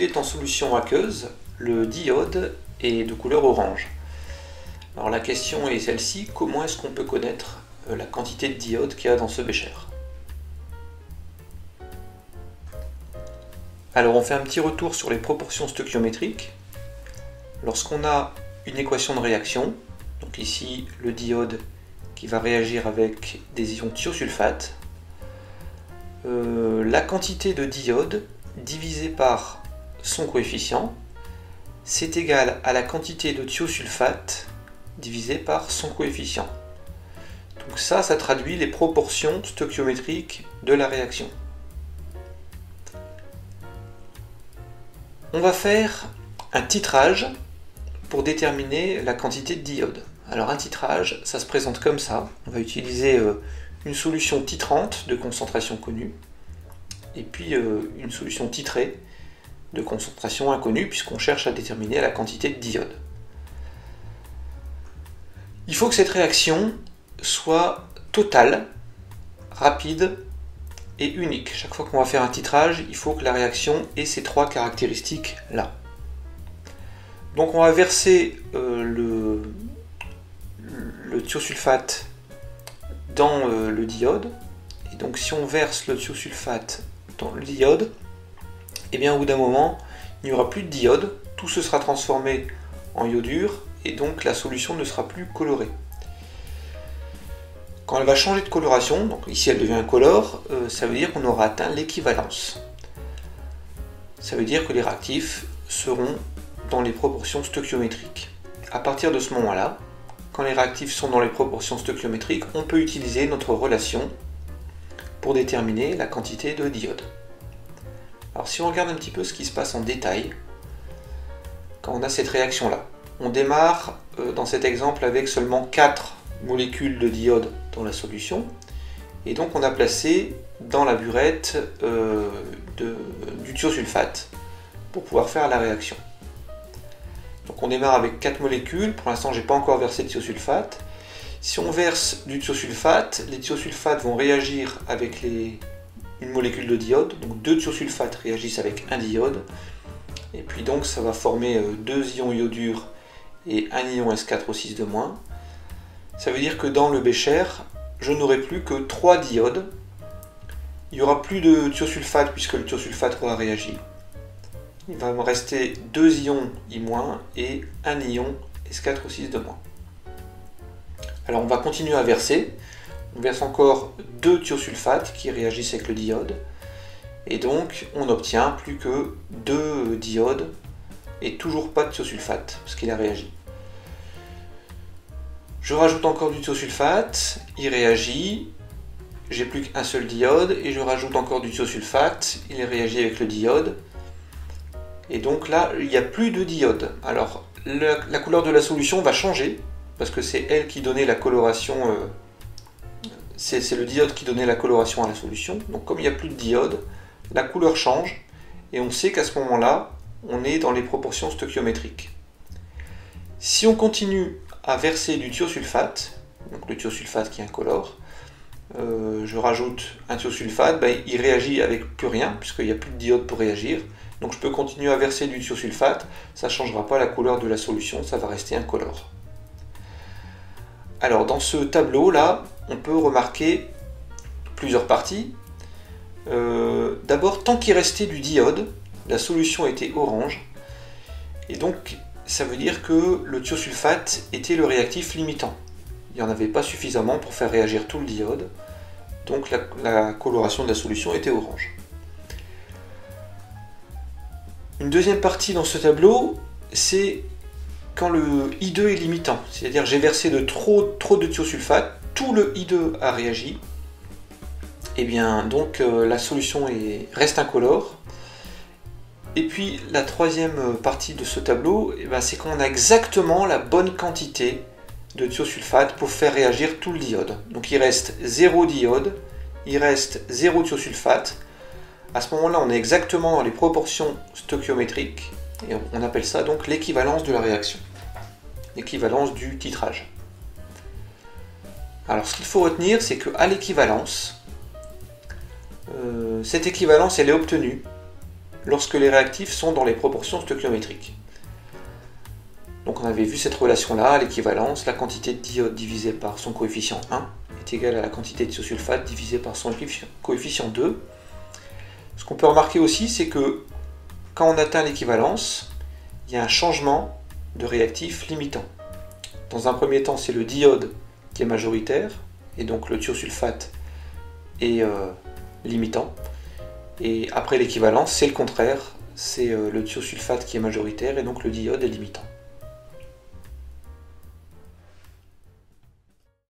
est en solution aqueuse, le diode est de couleur orange. Alors la question est celle-ci, comment est-ce qu'on peut connaître la quantité de diode qu'il y a dans ce bécher? Alors on fait un petit retour sur les proportions stoichiométriques. Lorsqu'on a une équation de réaction, donc ici le diode qui va réagir avec des ions thiosulfate, la quantité de diode divisée par son coefficient, c'est égal à la quantité de thiosulfate divisée par son coefficient. Donc ça traduit les proportions stoichiométriques de la réaction. On va faire un titrage pour déterminer la quantité de diode. Alors un titrage, ça se présente comme ça. On va utiliser une solution titrante de concentration connue et puis une solution titrée de concentration inconnue puisqu'on cherche à déterminer la quantité de diode. Il faut que cette réaction soit totale, rapide et unique. Chaque fois qu'on va faire un titrage, il faut que la réaction ait ces trois caractéristiques-là. Donc on va verser le thiosulfate dans le diode. Et donc si on verse le thiosulfate dans le diode, et bien au bout d'un moment, il n'y aura plus de diode, tout se sera transformé en iodure, et donc la solution ne sera plus colorée. Quand elle va changer de coloration, donc ici elle devient incolore, ça veut dire qu'on aura atteint l'équivalence. Ça veut dire que les réactifs seront dans les proportions stoichiométriques. À partir de ce moment-là, quand les réactifs sont dans les proportions stoichiométriques, on peut utiliser notre relation pour déterminer la quantité de diode. Alors si on regarde un petit peu ce qui se passe en détail, quand on a cette réaction-là, on démarre dans cet exemple avec seulement 4 molécules de diode dans la solution, et donc on a placé dans la burette du thiosulfate pour pouvoir faire la réaction. Donc on démarre avec 4 molécules, pour l'instant j'ai pas encore versé de thiosulfate. Si on verse du thiosulfate, les thiosulfates vont réagir avec une molécule de diode, donc 2 thiosulfates réagissent avec un diode, et puis donc ça va former 2 ions iodure et un ion S4O6 de moins. Ça veut dire que dans le bécher, je n'aurai plus que 3 diodes. Il n'y aura plus de thiosulfate puisque le thiosulfate aura réagi. Il va me rester 2 ions I- et un ion S4O6 de moins. Alors on va continuer à verser. On verse encore 2 thiosulfates qui réagissent avec le diode. Et donc on n'obtient plus que 2 diodes et toujours pas de thiosulfate parce qu'il a réagi. Je rajoute encore du thiosulfate, il réagit, j'ai plus qu'un seul diode, et je rajoute encore du thiosulfate, il réagit avec le diode, et donc là, il n'y a plus de diode. Alors, la couleur de la solution va changer, parce que c'est elle qui donnait la coloration, c'est le diode qui donnait la coloration à la solution, donc comme il n'y a plus de diode, la couleur change, et on sait qu'à ce moment-là, on est dans les proportions stoichiométriques. Si on continue à verser du thiosulfate, donc le thiosulfate qui est incolore, je rajoute un thiosulfate, il réagit avec plus rien, puisqu'il n'y a plus de diode pour réagir, donc je peux continuer à verser du thiosulfate, ça ne changera pas la couleur de la solution, ça va rester incolore. Alors dans ce tableau là, on peut remarquer plusieurs parties. D'abord, tant qu'il restait du diode, la solution était orange, et donc ça veut dire que le thiosulfate était le réactif limitant. Il n'y en avait pas suffisamment pour faire réagir tout le diode, donc la coloration de la solution était orange. Une deuxième partie dans ce tableau, c'est quand le I2 est limitant, c'est-à-dire j'ai versé trop de thiosulfate, tout le I2 a réagi, et bien donc la solution reste incolore. Et puis la troisième partie de ce tableau, c'est quand on a exactement la bonne quantité de thiosulfate pour faire réagir tout le diode. Donc il reste 0 diode, il reste 0 thiosulfate. À ce moment-là, on est exactement dans les proportions stoichiométriques, et on appelle ça donc l'équivalence de la réaction, l'équivalence du titrage. Alors ce qu'il faut retenir, c'est qu'à l'équivalence, cette équivalence elle est obtenue lorsque les réactifs sont dans les proportions stoichiométriques. Donc on avait vu cette relation-là, l'équivalence, la quantité de d'iode divisée par son coefficient 1 est égale à la quantité de thiosulfate divisée par son coefficient 2. Ce qu'on peut remarquer aussi, c'est que quand on atteint l'équivalence, il y a un changement de réactif limitant. Dans un premier temps, c'est le diode qui est majoritaire, et donc le thiosulfate est limitant. Et après l'équivalence, c'est le contraire, c'est le thiosulfate qui est majoritaire, et donc le diode est limitant.